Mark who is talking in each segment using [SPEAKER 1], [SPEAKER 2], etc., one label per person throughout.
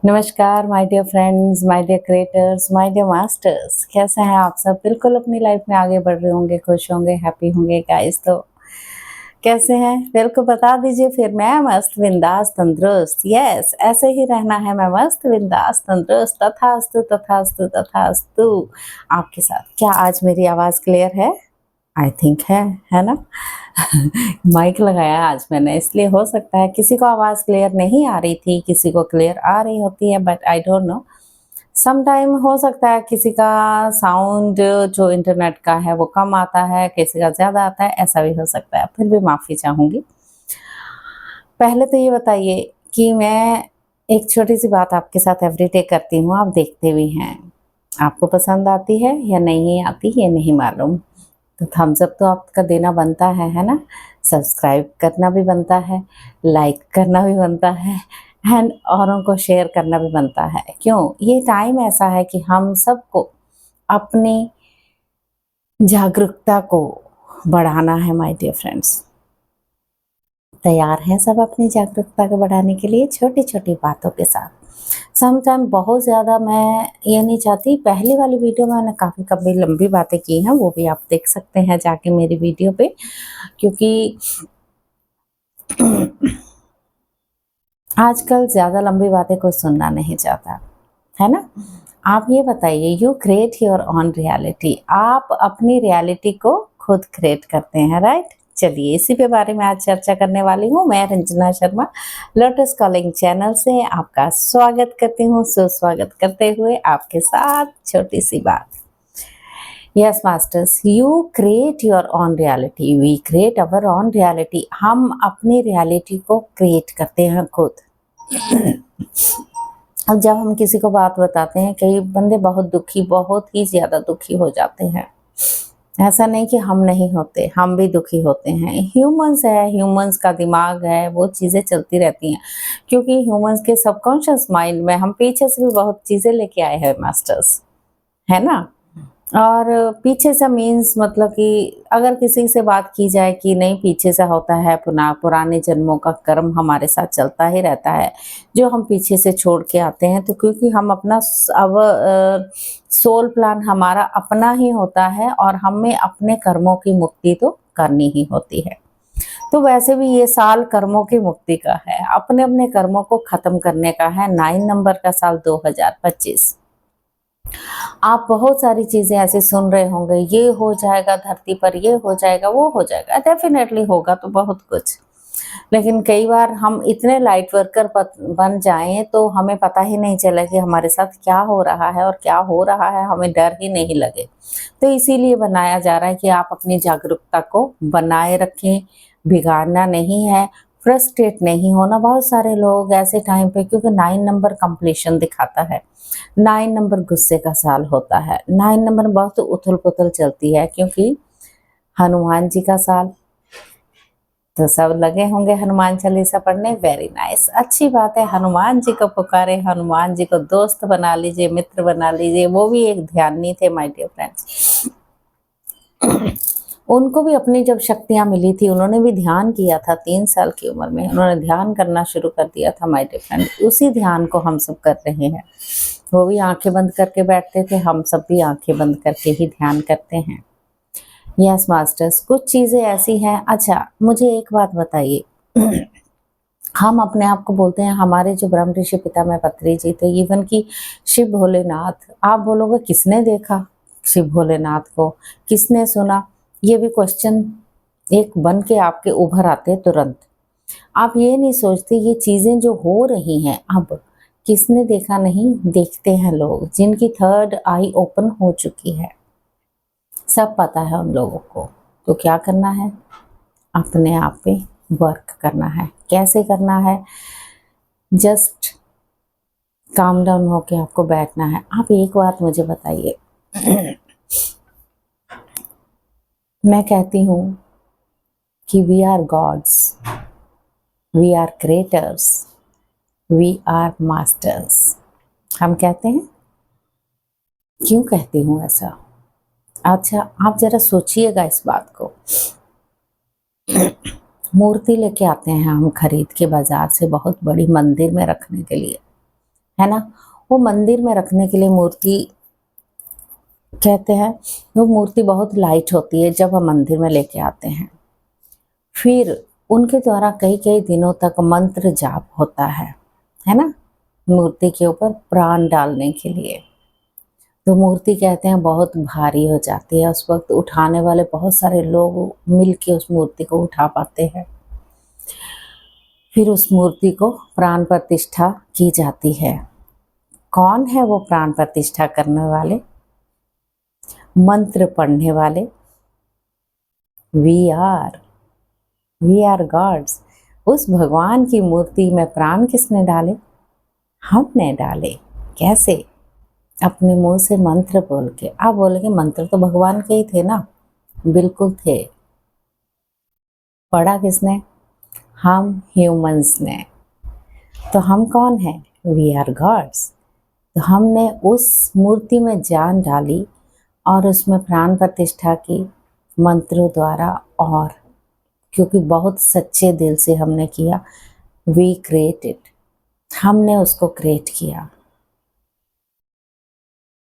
[SPEAKER 1] नमस्कार my dear friends, my dear creators, my dear masters. कैसे हैं आप सब? बिल्कुल अपनी लाइफ में आगे बढ़ रहे होंगे, खुश होंगे, हैप्पी होंगे गाइस। तो कैसे हैं? दिल को बता दीजिए फिर। मैं मस्त बिंदास तंदुरुस्त। यस, ऐसे ही रहना है। मैं मस्त बिंदास तंदुरुस्त। तथास्तु तथास्तु तथास्तु। आपके साथ क्या आज मेरी आवाज़ क्लियर है? आई थिंक है ना? माइक लगाया आज मैंने, इसलिए हो सकता है किसी को आवाज़ क्लियर नहीं आ रही थी, किसी को क्लियर आ रही होती है, but I don't know. Some time हो सकता है किसी का साउंड जो इंटरनेट का है वो कम आता है, किसी का ज़्यादा आता है, ऐसा भी हो सकता है। फिर भी माफ़ी चाहूँगी। पहले तो ये बताइए कि मैं एक छोटी-सी बात आपके साथ एवरीडे करती हूँ, आप देखते भी हैं। आपको पसंद आती है या नहीं आती, ये नहीं मालूम। तो थम्स अप तो आपका देना बनता है ना? सब्सक्राइब करना भी बनता है, लाइक करना भी बनता है एंड औरों को शेयर करना भी बनता है। क्यों? ये टाइम ऐसा है कि हम सबको अपनी जागरूकता को बढ़ाना है माय डियर फ्रेंड्स। तैयार हैं सब अपनी जागरूकता को बढ़ाने के लिए छोटी-छोटी बातों के साथ। सम टाइम बहुत ज़्यादा मैं ये नहीं चाहती। पहली वाली वीडियो में मैंने काफ़ी लंबी बातें की हैं, वो भी आप देख सकते हैं जाके मेरी वीडियो पे, क्योंकि आजकल ज़्यादा लंबी बातें कोई सुनना नहीं चाहता, है ना? आप ये बताइए, you create your own reality. आप अपनी रियलिटी को खुद क्रिएट करते हैं, राइट? चलिए इसी के बारे में आज चर्चा करने वाली हूँ। मैं Ranjana Sharma lotus calling channel से आपका स्वागत करती हूँ, सुस्वागत करते हुए आपके साथ छोटी सी बात। Yes masters, you create your own reality, we create our own reality. हम अपनी रियलिटी को क्रिएट करते हैं खुद। अब जब हम किसी को बात बताते हैं, कई बंदे बहुत ही ज़्यादा दुखी हो जाते हैं। ऐसा नहीं कि हम नहीं होते, हम भी दुखी होते हैं। ह्यूमंस है, ह्यूमंस का दिमाग है, वो चीज़ें चलती रहती हैं, क्योंकि ह्यूमंस के सबकॉन्शियस माइंड में हम पीछे से भी बहुत चीज़ें लेके आए हैं मास्टर्स, है ना? और पीछे से मीन्स मतलब कि अगर किसी से बात की जाए कि नहीं, पीछे से होता है पुराने जन्मों का कर्म हमारे साथ चलता ही रहता है, जो हम पीछे से छोड़ के आते हैं। तो क्योंकि हम अपना सोल प्लान हमारा अपना ही होता है और हमें अपने कर्मों की मुक्ति तो करनी ही होती है। तो वैसे भी ये साल कर्मों की मुक्ति का है, अपने अपने कर्मों को खत्म करने का है। 9 नंबर का साल 2025। आप बहुत सारी चीज़ें ऐसे सुन रहे होंगे, ये हो जाएगा धरती पर, ये हो जाएगा, वो हो जाएगा। डेफ़िनेटली होगा तो बहुत कुछ। लेकिन कई बार हम इतने लाइट वर्कर बन जाएँ तो हमें पता ही नहीं चला कि हमारे साथ क्या हो रहा है, और क्या हो रहा है हमें डर ही नहीं लगे। तो इसीलिए बनाया जा रहा है कि आप अपनी जागरूकता को बनाए रखें, बिगाड़ना नहीं है, फ्रस्ट्रेट नहीं होना। बहुत सारे लोग ऐसे टाइम पे, क्योंकि 9 नंबर कंप्लीशन दिखाता है, 9 नंबर गुस्से का साल होता है, 9 नंबर बहुत उथल-पुथल चलती है, क्योंकि हनुमान जी का साल। तो सब लगे होंगे हनुमान चालीसा पढ़ने। वेरी नाइस, अच्छी बात है। हनुमान जी को पुकारे, हनुमान जी को दोस्त बना लीजिए, मित्र बना लीजिए। वो भी एक ध्यानी थे माय डियर फ्रेंड्स। उनको भी अपनी जब शक्तियाँ मिली थी, उन्होंने भी ध्यान किया था। 3 साल की उम्र में उन्होंने ध्यान करना शुरू कर दिया था माय डियर फ्रेंड। उसी ध्यान को हम सब कर रहे हैं। वो भी आंखें बंद करके बैठते थे, हम सब भी आंखें बंद करके ही ध्यान करते हैं। यस मास्टर्स, कुछ चीज़ें ऐसी हैं। अच्छा, मुझे एक बात बताइए। हम अपने आप को बोलते हैं, हमारे जो ब्रह्म ऋषि पितामह पत्री जी थे, इवन कि शिव भोलेनाथ, आप बोलोगे किसने देखा शिव भोलेनाथ को, किसने सुना? ये भी क्वेश्चन एक बन के आपके उभर आते तुरंत। आप ये नहीं सोचते ये चीज़ें जो हो रही हैं अब, किसने देखा नहीं, देखते हैं लोग जिनकी थर्ड आई ओपन हो चुकी है। सब पता है उन लोगों को। तो क्या करना है? अपने आप पे वर्क करना है। कैसे करना है? जस्ट काम डाउन होके आपको बैठना है। आप एक बात मुझे बताइए। मैं कहती हूँ कि we are gods, we are creators, we are masters. हम कहते हैं। क्यों कहती हूँ ऐसा? अच्छा, आप जरा सोचिएगा इस बात को। मूर्ति लेके आते हैं हम खरीद के बाजार से, बहुत बड़ी मंदिर में रखने के लिए, है ना, वो मंदिर में रखने के लिए मूर्ति कहते हैं, वो मूर्ति बहुत लाइट होती है जब हम मंदिर में लेके आते हैं। फिर उनके द्वारा कई कई दिनों तक मंत्र जाप होता है ना, मूर्ति के ऊपर प्राण डालने के लिए। तो मूर्ति कहते हैं बहुत भारी हो जाती है, उस वक्त उठाने वाले बहुत सारे लोग मिलके उस मूर्ति को उठा पाते हैं। फिर उस मूर्ति को प्राण प्रतिष्ठा की जाती है। कौन है वो प्राण प्रतिष्ठा करने वाले? मंत्र पढ़ने वाले। We are gods. उस भगवान की मूर्ति में प्राण किसने डाले? हमने डाले। कैसे? अपने मुंह से मंत्र बोल के। आप बोलेंगे मंत्र तो भगवान के ही थे ना। बिल्कुल थे। पढ़ा किसने? हम ह्यूमंस ने। तो हम कौन है? We are gods. तो हमने उस मूर्ति में जान डाली और उसमें प्राण प्रतिष्ठा की मंत्रों द्वारा, और क्योंकि बहुत सच्चे दिल से हमने किया, वी क्रिएटेड, हमने उसको क्रिएट किया।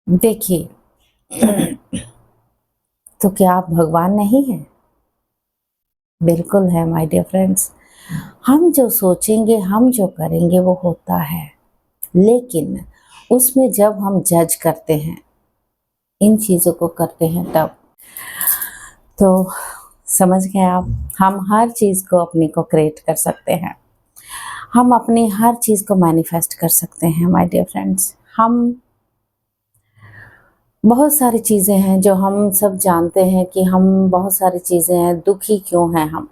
[SPEAKER 1] देखिए, तो क्या आप भगवान नहीं हैं? बिल्कुल है माय डियर फ्रेंड्स। हम जो सोचेंगे, हम जो करेंगे वो होता है, लेकिन उसमें जब हम जज करते हैं, इन चीज़ों को करते हैं, तब तो समझ गए आप, हम हर चीज़ को अपने को क्रिएट कर सकते हैं, हम अपनी हर चीज़ को मैनिफेस्ट कर सकते हैं माय डियर फ्रेंड्स। हम बहुत सारी चीज़ें हैं जो हम सब जानते हैं कि हम बहुत सारी चीज़ें हैं, दुखी क्यों हैं हम?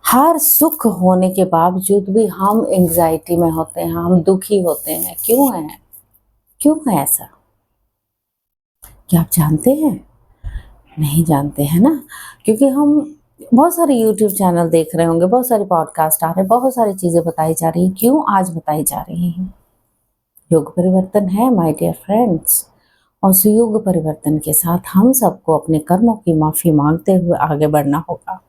[SPEAKER 1] हर सुख होने के बावजूद भी हम एंग्जाइटी में होते हैं, हम दुखी होते हैं। क्यों हैं? क्यों है ऐसा? क्या आप जानते हैं? नहीं जानते हैं ना, क्योंकि हम बहुत सारे यूट्यूब चैनल देख रहे होंगे, बहुत सारे पॉडकास्ट आ रहे हैं, बहुत सारी चीज़ें बताई जा रही हैं। क्यों आज बताई जा रही हैं? युग परिवर्तन है माय डियर फ्रेंड्स, और उस युग परिवर्तन के साथ हम सबको अपने कर्मों की माफ़ी मांगते हुए आगे बढ़ना होगा।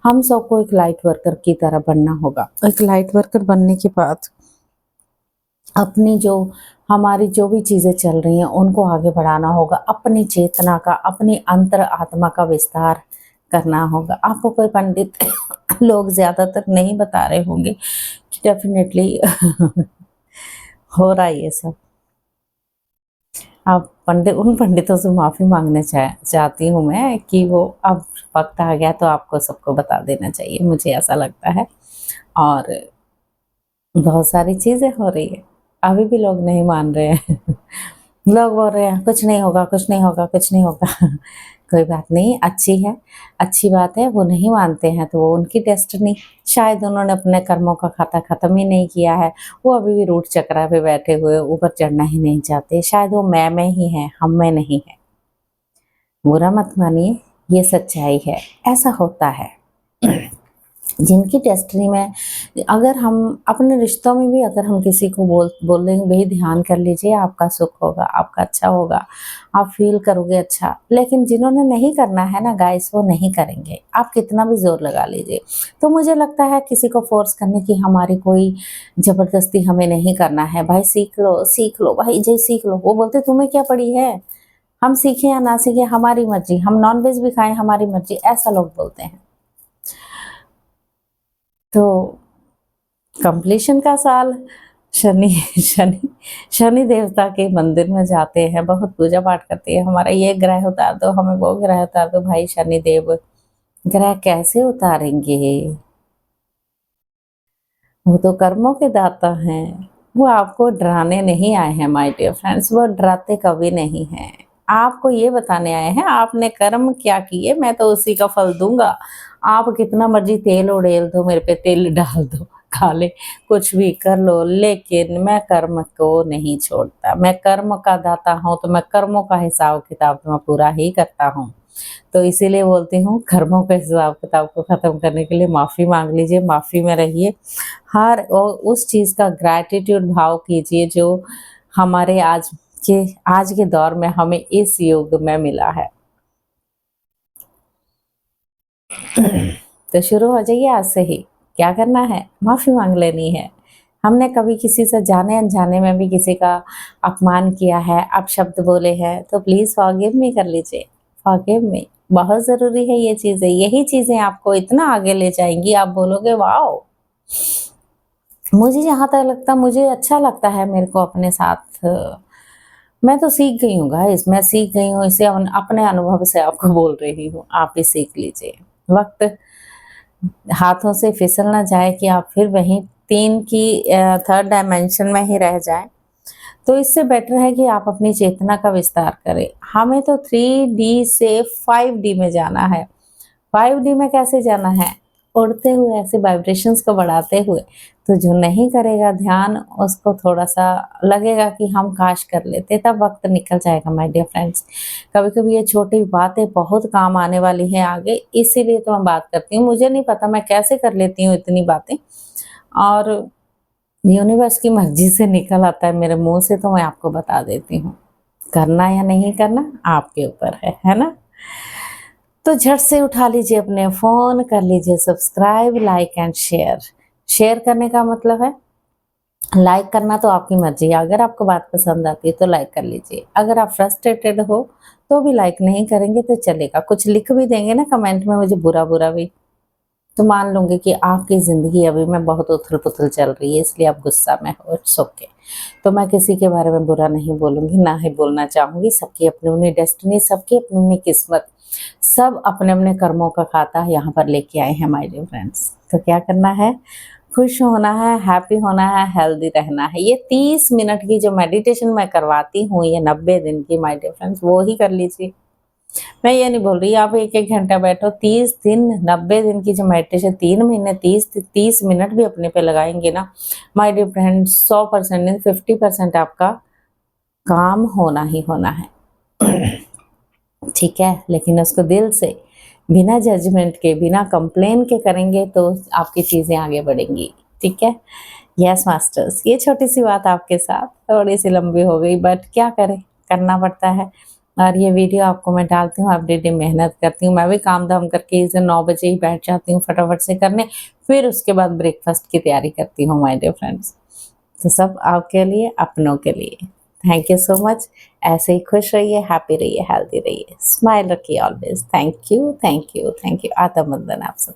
[SPEAKER 1] हम सबको एक लाइट वर्कर की तरह बनना होगा। एक लाइट वर्कर बनने के बाद अपनी जो हमारी जो भी चीज़ें चल रही हैं उनको आगे बढ़ाना होगा, अपनी चेतना का, अपनी अंतर आत्मा का विस्तार करना होगा। आपको कोई पंडित लोग ज़्यादातर नहीं बता रहे होंगे कि डेफिनेटली हो रहा है ये सब। आप उन पंडितों से माफ़ी मांगना चाहती हूँ मैं कि वो अब वक्त आ गया तो आपको सबको बता देना चाहिए, मुझे ऐसा लगता है। और बहुत सारी चीज़ें हो रही है, अभी भी लोग नहीं मान रहे हैं। लोग बोल रहे हैं कुछ नहीं होगा, कुछ नहीं होगा, कुछ नहीं होगा। कोई बात नहीं, अच्छी है, अच्छी बात है। वो नहीं मानते हैं तो वो उनकी डेस्टिनी, शायद उन्होंने अपने कर्मों का खाता ख़त्म ही नहीं किया है, वो अभी भी रूट चक्रा पे बैठे हुए ऊपर चढ़ना ही नहीं चाहते। शायद वो मैं में ही है, हम में नहीं है। बुरा मत मानिए, ये सच्चाई है, ऐसा होता है। जिनकी डेस्टिनी में, अगर हम अपने रिश्तों में भी अगर हम किसी को बोलेंगे भाई ध्यान कर लीजिए, आपका सुख होगा, आपका अच्छा होगा, आप फील करोगे अच्छा, लेकिन जिन्होंने नहीं करना है ना गाइस, वो नहीं करेंगे, आप कितना भी जोर लगा लीजिए। तो मुझे लगता है किसी को फोर्स करने की हमारी कोई ज़बरदस्ती हमें नहीं करना है। भाई सीख लो भाई, जय सीख लो। वो बोलते तुम्हें क्या पड़ी है, हम सीखें या ना सीखें हमारी मर्जी, हम नॉनवेज भी खाएं हमारी मर्जी, ऐसा लोग बोलते हैं। तो कंप्लीशन का साल, शनि शनि शनि देवता के मंदिर में जाते हैं, बहुत पूजा पाठ करते हैं, हमारा ये ग्रह उतार दो, हमें वो ग्रह उतार दो। भाई शनि देव ग्रह कैसे उतारेंगे? वो तो कर्मों के दाता हैं, वो आपको डराने नहीं आए हैं माय डियर फ्रेंड्स, वो डराते कभी नहीं हैं। आपको ये बताने आए हैं आपने कर्म क्या किए, मैं तो उसी का फल दूंगा। आप कितना मर्जी तेल उड़ेल दो, मेरे पे तेल डाल दो, खा ले, कुछ भी कर लो, लेकिन मैं कर्म को नहीं छोड़ता। मैं कर्म का दाता हूँ, तो मैं कर्मों का हिसाब किताब तो मैं पूरा ही करता हूँ। तो इसीलिए बोलती हूँ कर्मों के हिसाब किताब को ख़त्म करने के लिए माफ़ी मांग लीजिए, माफ़ी में रहिए। हर उस चीज़ का ग्रैटिट्यूड भाव कीजिए जो हमारे आज के दौर में हमें इस युग में मिला है। तो शुरू हो जाइए आज से ही। क्या करना है? माफ़ी मांग लेनी है। हमने कभी किसी से जाने अनजाने में भी किसी का अपमान किया है, अपशब्द बोले हैं, तो प्लीज़ फॉरगिव मी कर लीजिए, फॉरगिव मी। बहुत ज़रूरी है ये चीज़ें, यही चीज़ें आपको इतना आगे ले जाएँगी, आप बोलोगे वॉव! मुझे जहाँ तक लगता, मुझे अच्छा लगता है मेरे को अपने साथ मैं तो सीख गई हूँ गाइस, मैं सीख गई हूँ, इसे अपने अनुभव से आपको बोल रही हूँ, आप भी सीख लीजिए। वक़्त हाथों से फिसल ना जाए कि आप फिर वहीं 3 की 3rd डायमेंशन में ही रह जाएँ। तो इससे बेटर है कि आप अपनी चेतना का विस्तार करें। हमें तो 3D से 5D में जाना है। 5D में कैसे जाना है? उड़ते हुए, ऐसे वाइब्रेशंस को बढ़ाते हुए। तो जो नहीं करेगा ध्यान, उसको थोड़ा-सा लगेगा कि हम काश कर लेते, तब वक़्त निकल जाएगा माय डियर फ्रेंड्स। कभी-कभी ये छोटी बातें बहुत काम आने वाली हैं आगे, इसीलिए तो मैं बात करती हूँ। मुझे नहीं पता मैं कैसे कर लेती हूँ इतनी बातें, और यूनिवर्स की मर्ज़ी से निकल आता है मेरे मुँह से, तो मैं आपको बता देती हूँ। करना या नहीं करना आपके ऊपर है ना? तो झट से उठा लीजिए अपने फ़ोन, कर लीजिए subscribe, like and share. Share करने का मतलब है, लाइक करना तो आपकी मर्ज़ी है, अगर आपको बात पसंद आती है तो लाइक कर लीजिए। अगर आप फ्रस्ट्रेटेड हो तो भी लाइक नहीं करेंगे तो चलेगा, कुछ लिख भी देंगे ना कमेंट में मुझे बुरा-बुरा भी, तो मान लूँगी कि आपकी ज़िंदगी अभी में बहुत उथल-पुथल चल रही है, इसलिए आप गुस्सा में हो, इट्स ओके। तो मैं किसी के बारे में बुरा नहीं बोलूँगी, ना ही बोलना चाहूँगी। सबकी अपनी-अपनी डेस्टिनी, सबकी अपनी-अपनी किस्मत, सब अपने-अपने कर्मों का खाता यहाँ पर लेके आए हैं माय डियर फ्रेंड्स। तो क्या करना है? खुश होना है, हैप्पी होना है, हेल्दी रहना है। ये 30 मिनट की जो मेडिटेशन मैं करवाती हूँ, ये 90 दिन की माय डियर फ्रेंड्स, वो ही कर लीजिए। मैं ये नहीं बोल रही आप 1-1 घंटा बैठो, 30 दिन 90 दिन की जो मेडिटेशन, 3 महीने 30 मिनट भी अपने पे लगाएँगे ना, माय डियर फ्रेंड्स, 100% नहीं 50% आपका काम होना ही होना है। ठीक है? लेकिन उसको दिल से, बिना जजमेंट के, बिना कंप्लेन के करेंगे तो आपकी चीज़ें आगे बढ़ेंगी। ठीक है? यस मास्टर्स, ये छोटी-सी बात आपके साथ थोड़ी-सी लंबी हो गई, बट क्या करें, करना पड़ता है। और ये वीडियो आपको मैं डालती हूँ, एवरी डे मेहनत करती हूँ। मैं भी काम-धाम करके इसे 9 बजे ही बैठ जाती हूँ फटाफट से करने, फिर उसके बाद ब्रेकफ़ास्ट की तैयारी करती हूँ माय डियर फ्रेंड्स। तो सब आपके लिए, अपनों के लिए। Thank you so much. ऐसे ही खुश रहिए, हैप्पी रहिए, हेल्दी रहिए। स्माइल रखिए always. Thank you, thank you, thank you. आत्म वंदन आप सब।